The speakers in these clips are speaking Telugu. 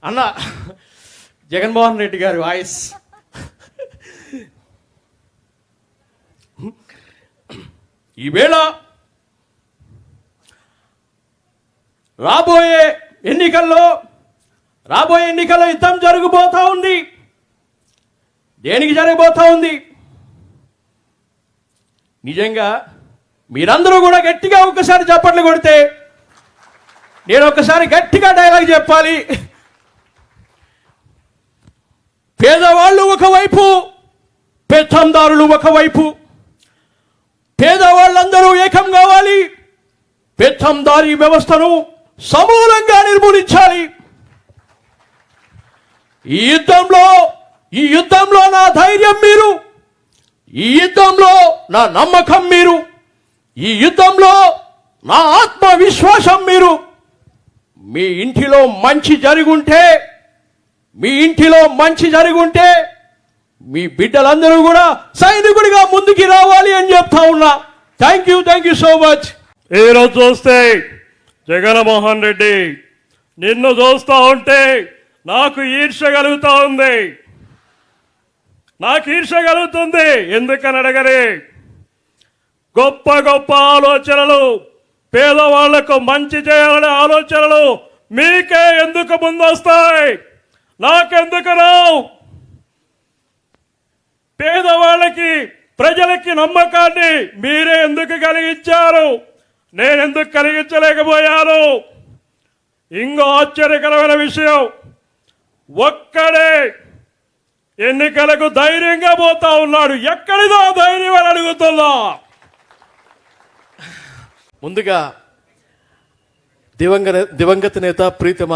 అన్న జగన్మోహన్ రెడ్డి గారి వాయిస్. ఈవేళ రాబోయే ఎన్నికల్లో యుద్ధం జరగబోతా ఉంది. దేనికి జరగబోతా ఉంది? నిజంగా మీరందరూ కూడా గట్టిగా ఒక్కసారి చప్పట్లు కొడితే నేను ఒక్కసారి గట్టిగా డైలాగ్ చెప్పాలి. పేదవాళ్ళు ఒకవైపు, పెత్తందారులు ఒకవైపు. పేదవాళ్ళందరూ ఏకం కావాలి. పెత్తందారీ వ్యవస్థను సమూలంగా నిర్మూలించాలి. ఈ యుద్ధంలో నా ధైర్యం మీరు, ఈ యుద్ధంలో నా నమ్మకం మీరు, ఈ యుద్ధంలో నా ఆత్మవిశ్వాసం మీరు. మీ ఇంటిలో మంచి జరుగుంటే మీ బిడ్డలందరూ కూడా సైనికుడిగా ముందుకి రావాలి అని చెప్తా ఉన్నా. Thank you so much. ఈరోజు చూస్తే జగన్మోహన్ రెడ్డి నిన్ను చూస్తూ ఉంటే నాకు ఈర్ష్య కలుగుతుంది. ఎందుకని అడగరే, గొప్ప గొప్ప ఆలోచనలు, పేదవాళ్లకు మంచి చేయాలనే ఆలోచనలు మీకే ఎందుకు ముందొస్తాయి? నాకెందుకు రావు? పేదవాళ్ళకి, ప్రజలకి నమ్మకాన్ని మీరే ఎందుకు కలిగించారు? నేనెందుకు కలిగించలేకపోయాను? ఇంకో ఆశ్చర్యకరమైన విషయం, ఒక్కడే ఎన్నికలకు ధైర్యంగా పోతా ఉన్నాడు. ఎక్కడిదో ధైర్యం అని అడుగుతున్నా. ముందుగా దివంగత నేత, ప్రీతమ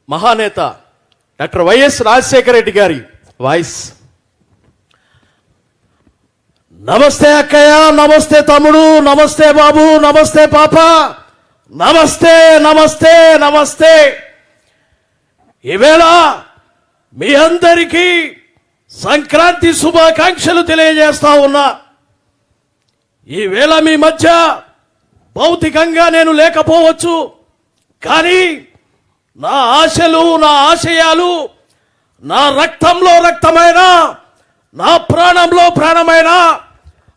మహానేత డాక్టర్ వైఎస్ రాజశేఖర రెడ్డి గారి వాయిస్. నమస్తే అక్కయ్య, నమస్తే తమ్ముడు, నమస్తే బాబు, నమస్తే పాప, నమస్తే. ఈవేళ మీ అందరికీ సంక్రాంతి శుభాకాంక్షలు తెలియజేస్తా ఉన్నా. ఈవేళ మీ మధ్య భౌతికంగా నేను లేకపోవచ్చు, కానీ నా ఆశలు, నా ఆశయాలు, నా రక్తంలో రక్తమైన, నా ప్రాణంలో ప్రాణమైన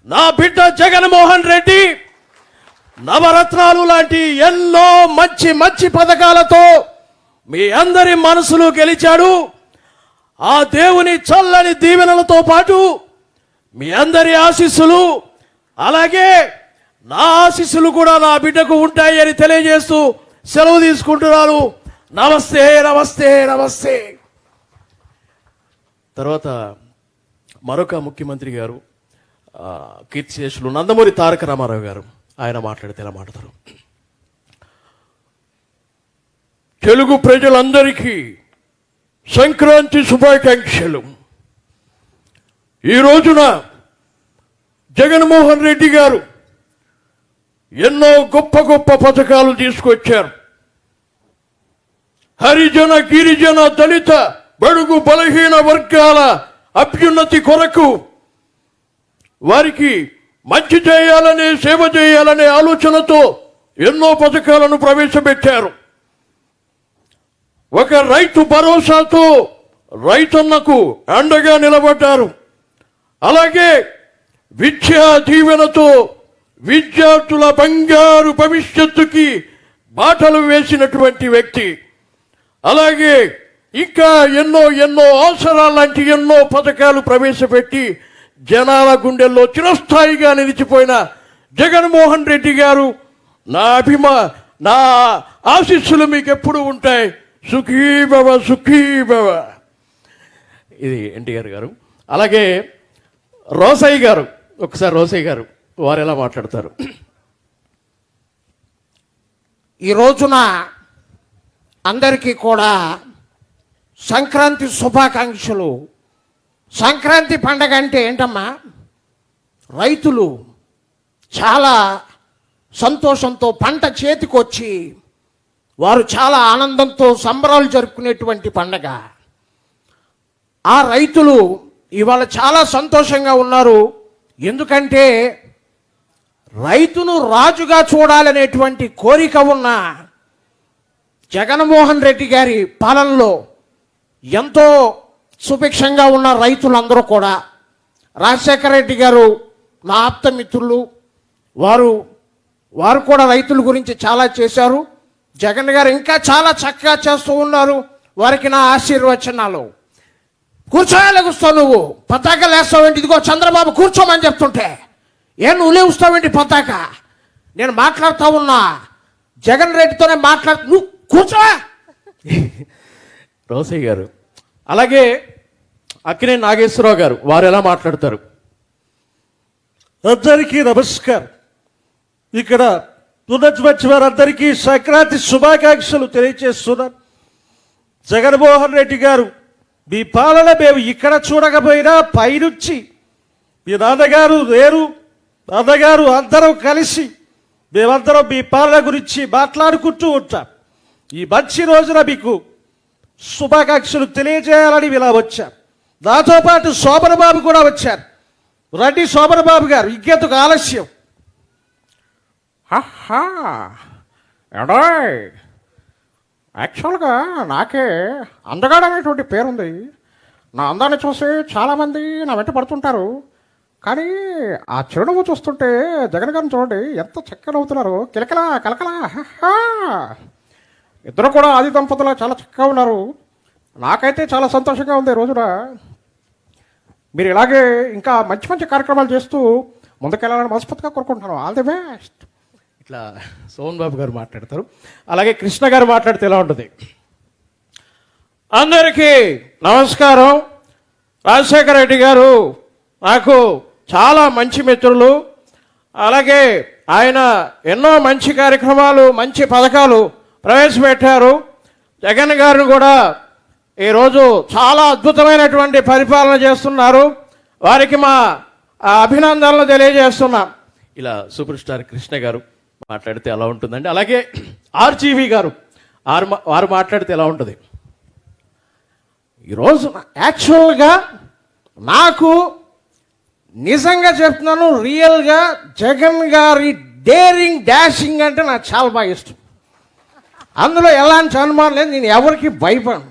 నా బిడ్డ జగన్మోహన్ రెడ్డి నవరత్నాలు లాంటి ఎన్నో మంచి పథకాలతో మీ అందరి మనసులు గెలిచాడు. ఆ దేవుని చల్లని దీవెనలతో పాటు మీ అందరి ఆశీస్సులు, అలాగే నా ఆశీస్సులు కూడా నా బిడ్డకు ఉంటాయి అని తెలియజేస్తూ సెలవు తీసుకుంటున్నాను. నమస్తే. తర్వాత మరొక ముఖ్యమంత్రి గారు, కీర్తిశేషులు నందమూరి తారక రామారావు గారు, ఆయన మాట్లాడితే ఎలా మాట్లాడతారు? తెలుగు ప్రజలందరికీ సంక్రాంతి శుభాకాంక్షలు. ఈ రోజున జగన్మోహన్ రెడ్డి గారు ఎన్నో గొప్ప పథకాలు తీసుకొచ్చారు. హరిజన, గిరిజన, దళిత, బడుగు బలహీన వర్గాల అభ్యున్నతి కొరకు, వారికి మంచి చేయాలనే, సేవ చేయాలనే ఆలోచనతో ఎన్నో పథకాలను ప్రవేశపెట్టారు. ఒక రైతు భరోసాతో రైతన్నకు అండగా నిలబడ్డారు. అలాగే విద్యా దీవెనతో విద్యార్థుల బంగారు భవిష్యత్తుకి బాటలు వేసినటువంటి వ్యక్తి. అలాగే ఇంకా ఎన్నో అవసరాలాంటి ఎన్నో పథకాలు ప్రవేశపెట్టి జనాల గుండెల్లో చిరస్థాయిగా నిలిచిపోయిన జగన్మోహన్ రెడ్డి గారు, నా ఆశీస్సులు మీకు ఎప్పుడు ఉంటాయి. సుఖీభవ. ఇది ఎన్టీఆర్ గారు. అలాగే రోసయ్య గారు, ఒకసారి రోసయ్య గారు వారు ఎలా మాట్లాడతారు? ఈ రోజున అందరికీ కూడా సంక్రాంతి శుభాకాంక్షలు. సంక్రాంతి పండగ అంటే ఏంటమ్మా? రైతులు చాలా సంతోషంతో పంట చేతికొచ్చి వారు చాలా ఆనందంతో సంబరాలు జరుపుకునేటువంటి పండగ. ఆ రైతులు ఇవాళ చాలా సంతోషంగా ఉన్నారు. ఎందుకంటే రైతును రాజుగా చూడాలనేటువంటి కోరిక ఉన్న జగన్మోహన్ రెడ్డి గారి పాలనలో ఎంతో సుభిక్షంగా ఉన్న రైతులందరూ కూడా రాజశేఖర రెడ్డి గారు నా ఆప్తమిత్రులు, వారు కూడా రైతుల గురించి చాలా చేశారు. జగన్ గారు ఇంకా చాలా చక్కగా చేస్తూ ఉన్నారు. వారికి నా ఆశీర్వచనాలు. కూర్చోలేగుస్తావు నువ్వు, పతాక లేస్తావేంటి? ఇదిగో చంద్రబాబు కూర్చోమని చెప్తుంటే నువ్వు లేవుస్తావేంటి పతాక? నేను మాట్లాడుతూ ఉన్నా, జగన్ రెడ్డితోనే నువ్వు కూర్చో. రోసయ్య గారు, అలాగే అక్కినేని నాగేశ్వరరావు గారు, వారు ఎలా మాట్లాడతారు? అందరికీ నమస్కారం. ఇక్కడ ఉన్నటువంటి వారందరికీ సంక్రాంతి శుభాకాంక్షలు తెలియజేస్తున్నాను. జగన్మోహన్ రెడ్డి గారు, మీ పాలన మేము ఇక్కడ చూడకపోయినా పైనుంచి మీ నాన్నగారు అందరం కలిసి మేమందరం మీ పాలన గురించి మాట్లాడుకుంటూ ఉంటాం. ఈ మంచి రోజున మీకు శుభాకాంక్షలు తెలియజేయాలని ఇలా వచ్చారు. నాతో పాటు శోభన్ బాబు కూడా వచ్చారు. రండి శోభన్ బాబు గారు, ఇంకెందుకు ఆలస్యం? ఏడాయ్, యాక్చువల్గా నాకే అందగాడు అనేటువంటి పేరుంది. నా అందాన్ని చూసి చాలామంది నా వెంట పడుతుంటారు. కానీ ఆ చిరునవ్వు చూస్తుంటే జగన్ గారిని చూడండి ఎంత చక్కగా నవ్వుతున్నారు. కిలకలా కలకలా. ఇద్దరు కూడా ఆది దంపతులు చాలా చక్కగా ఉన్నారు. నాకైతే చాలా సంతోషంగా ఉంది ఈ రోజున. మీరు ఇలాగే ఇంకా మంచి మంచి కార్యక్రమాలు చేస్తూ ముందుకెళ్ళాలని మనస్ఫూర్తిగా కోరుకుంటున్నాను. All the best. ఇట్లా సోమన్ బాబు గారు మాట్లాడతారు. అలాగే కృష్ణ గారు మాట్లాడితే ఎలా ఉంటుంది? అందరికీ నమస్కారం. రాజశేఖర రెడ్డి గారు నాకు చాలా మంచి మిత్రులు. అలాగే ఆయన ఎన్నో మంచి కార్యక్రమాలు, మంచి పథకాలు ప్రవేశపెట్టారు. జగన్ గారిని కూడా ఈరోజు చాలా అద్భుతమైనటువంటి పరిపాలన చేస్తున్నారు. వారికి మా అభినందనలు తెలియజేస్తున్నాం. ఇలా సూపర్ స్టార్ కృష్ణ గారు మాట్లాడితే ఎలా ఉంటుందండి? అలాగే ఆర్జీవి గారు వారు మాట్లాడితే ఎలా ఉంటుంది? ఈరోజు యాక్చువల్గా నాకు నిజంగా చెప్తున్నాను, రియల్గా జగన్ గారి డేరింగ్ డాషింగ్ అంటే నాకు చాలా బాగా ఇష్టం. అందులో ఎలాంటి అనుమానం లేదు. నేను ఎవరికి భయపడను.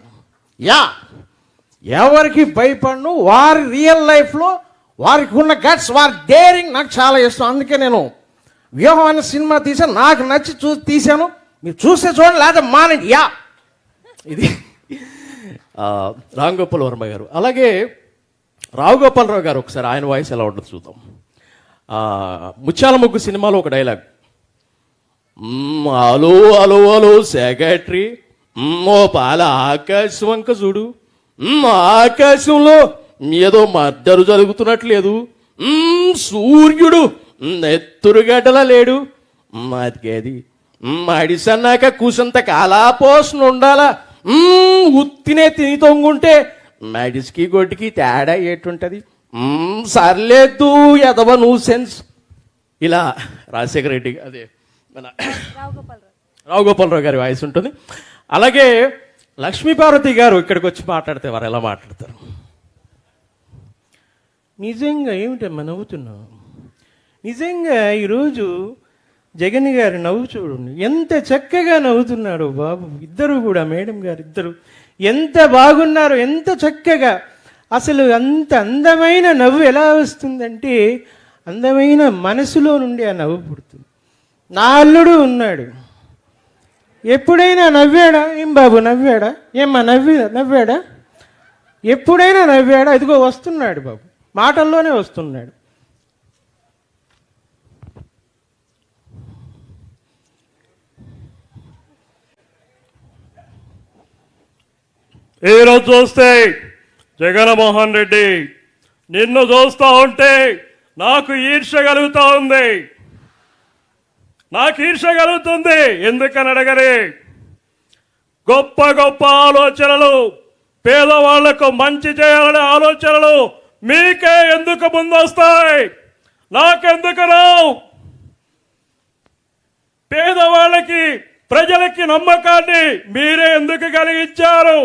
ఎవరికి భయపడను. వారి రియల్ లైఫ్లో వారికి ఉన్న గట్స్, వారి డేరింగ్ నాకు చాలా ఇష్టం. అందుకే నేను వ్యూహం అనే సినిమా తీసాను. నాకు నచ్చి తీశాను. మీరు చూస్తే చూడండి, లేదా మానండి. ఇది రామ్ గోపాల్ వర్మ గారు. అలాగే రావు గోపాలరావు గారు, ఒకసారి ఆయన వాయిస్ ఎలా ఉంటుంది చూద్దాం. ముత్యాల ముగ్గు సినిమాలో ఒక డైలాగ్, అలో అలో అలో సెక్రటరీ, ఓ పాల ఆకాశం వంక చూడు, ఆకాశంలో ఏదో మద్దరు జరుగుతున్నట్లేదు, సూర్యుడు నెత్తురుగడ్డలా లేడు, మాదికేది మడిసన్నాక కూసంత కాలాపోసన ఉండాలా, ఉత్తినే తిని తొంగుంటే మడిసికి గొడ్డికి తేడా ఏటుంటది, సర్లేదు ఎదవ నూ సెన్స్. ఇలా రాజశేఖర రెడ్డి, అదే మన రావు గోపాలరావు గారి వాయిస్ ఉంటుంది. అలాగే లక్ష్మీపార్వతి గారు ఇక్కడికి వచ్చి మాట్లాడితే వారు ఎలా మాట్లాడతారు? నిజంగా ఏమిటమ్మా నవ్వుతున్నావు? నిజంగా ఈరోజు జగన్ గారి నవ్వు చూడండి, ఎంత చక్కగా నవ్వుతున్నాడు బాబు. ఇద్దరు కూడా, మేడం గారు ఇద్దరు ఎంత బాగున్నారు, ఎంత చక్కగా. అసలు అంత అందమైన నవ్వు ఎలా వస్తుందంటే అందమైన మనసులో నుండి ఆ నవ్వు పుడుతుంది. నా అల్లుడు ఉన్నాడు, ఎప్పుడైనా నవ్వాడా? ఏం బాబు నవ్వాడా? ఏమ్మా నవ్వాడా? ఎప్పుడైనా నవ్వాడా? ఇదిగో వస్తున్నాడు బాబు, మాటల్లోనే వస్తున్నాడు. ఈరోజు చూస్తే జగన్మోహన్ రెడ్డి, నిన్ను చూస్తూ ఉంటే నాకు ఈర్ష్య కలుగుతూ ఉంది. నాకు ఈర్ష్య కలుగుతుంది. ఎందుకని అడగరే, గొప్ప గొప్ప ఆలోచనలు, పేదవాళ్లకు మంచి చేయాలనే ఆలోచనలు మీకే ఎందుకు ముందొస్తాయి? నాకెందుకు రావు? పేదవాళ్ళకి, ప్రజలకి నమ్మకాన్ని మీరే ఎందుకు కలిగించారు?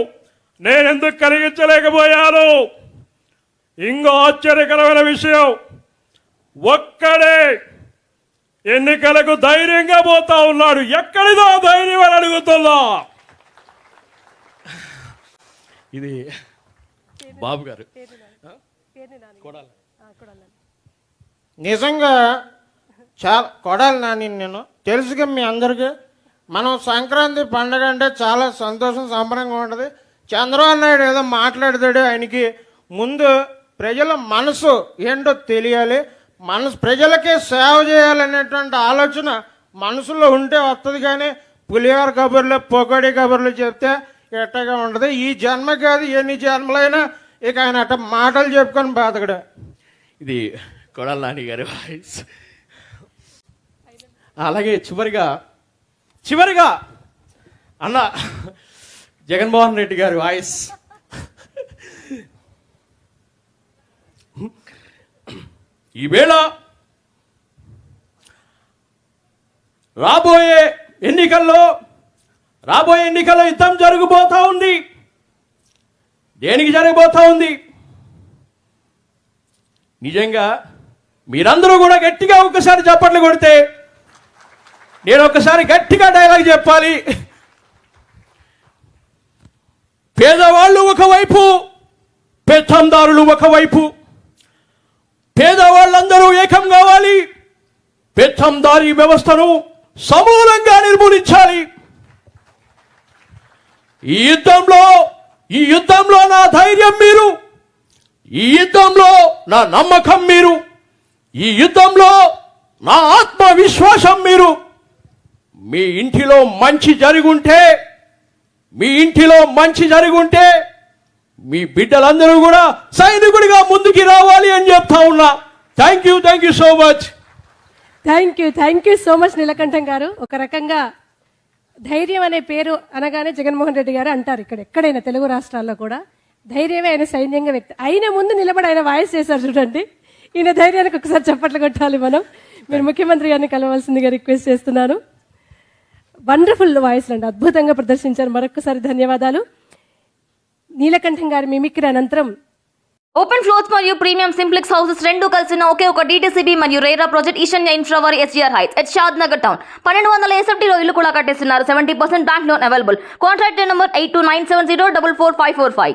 నేనెందుకు కలిగించలేకపోయాను? ఇంకో ఆశ్చర్యకరమైన విషయం, ఒక్కడే ఎన్నికలకు ధైర్యంగా పోతా ఉన్నాడు. ఎక్కడిదో ధైర్యం అని అడుగుతున్నా. ఇది బాబు గారు నిజంగా చాలా కొడాలి నాని నేను తెలుసుగా మీ అందరికీ మనం సంక్రాంతి పండగ అంటే చాలా సంతోషం సంబరంగా ఉంటుంది. చంద్రబాబు నాయుడు ఏదో మాట్లాడతాడు, ఆయనకి ముందు ప్రజల మనసు ఏంటో తెలియాలి, ప్రజలకే సేవ చేయాలనేటువంటి ఆలోచన మనసులో ఉంటే వస్తుంది. కానీ పులిహోర కబుర్లు పొగడి కబుర్లు చెప్తే ఎట్టగా ఉంటుంది. ఈ జన్మ కాదు ఎన్ని జన్మలైనా ఇక ఆయన అట్ట మాటలు చెప్పుకొని బాధకడు. ఇది కొడాలి నాని గారి వాయిస్. అలాగే చివరిగా అన్న జగన్మోహన్ రెడ్డి గారి వాయిస్. ఈవేళ రాబోయే ఎన్నికల్లో యుద్ధం జరగబోతా ఉంది. దేనికి జరగబోతా ఉంది? నిజంగా మీరందరూ కూడా గట్టిగా ఒక్కసారి చప్పట్లు కొడితే నేను ఒక్కసారి గట్టిగా డైలాగ్ చెప్పాలి. పేదవాళ్ళు ఒకవైపు, పెత్తందారులు ఒకవైపు. పేదవాళ్ళందరూ ఏకం కావాలి. పెత్తందారీ వ్యవస్థను సమూలంగా నిర్మూలించాలి. ఈ యుద్ధంలో నా ధైర్యం మీరు, ఈ యుద్ధంలో నా నమ్మకం మీరు, ఈ యుద్ధంలో నా ఆత్మవిశ్వాసం మీరు. మీ ఇంటిలో మంచి జరుగుంటే మీ బిడ్డలందరూ కూడా సైనికుడిగా ముందుకి రావాలి అని చెప్తా ఉన్నా. Thank you so much. Thank you so much Neelakantam garu. ఒక రకంగా ధైర్యం అనే పేరు అనగానే జగన్మోహన్ రెడ్డి గారు అంటారు. ఎక్కడైనా తెలుగు రాష్ట్రాల్లో కూడా ధైర్యమే ఆయన సైన్యంగా వ్యక్తి ఆయన ముందు నిలబడి ఆయన వాయిస్ చేశారు చూడండి. ఈయన ధైర్యానికి ఒకసారి చప్పట్లు కొట్టాలి మనం. మీరు ముఖ్యమంత్రి గారిని కలవాల్సిందిగా రిక్వెస్ట్ చేస్తున్నాను. వండర్ఫుల్ వాయిస్ అండి, అద్భుతంగా ప్రదర్శించారు. మరొకసారి ధన్యవాదాలు. నీలకంఠం గారి మిమిక్రీ అనంతరం ఓపెన్ ఫ్లోర్స్ మరియు ప్రీమియం సింప్లెక్స్ హౌసెస్ రెండు కలిసిన ఒకే ఒక DTCB మరియు రేరా ప్రాజెక్ట్ ఈశాన్య ఇన్ఫ్రా వారి SGR heights at Shad Nagar town 1200 SFTలో ఇల్లు కూడా కట్టేస్తున్నారు. 70% bank loan available. Contract number 8297044545.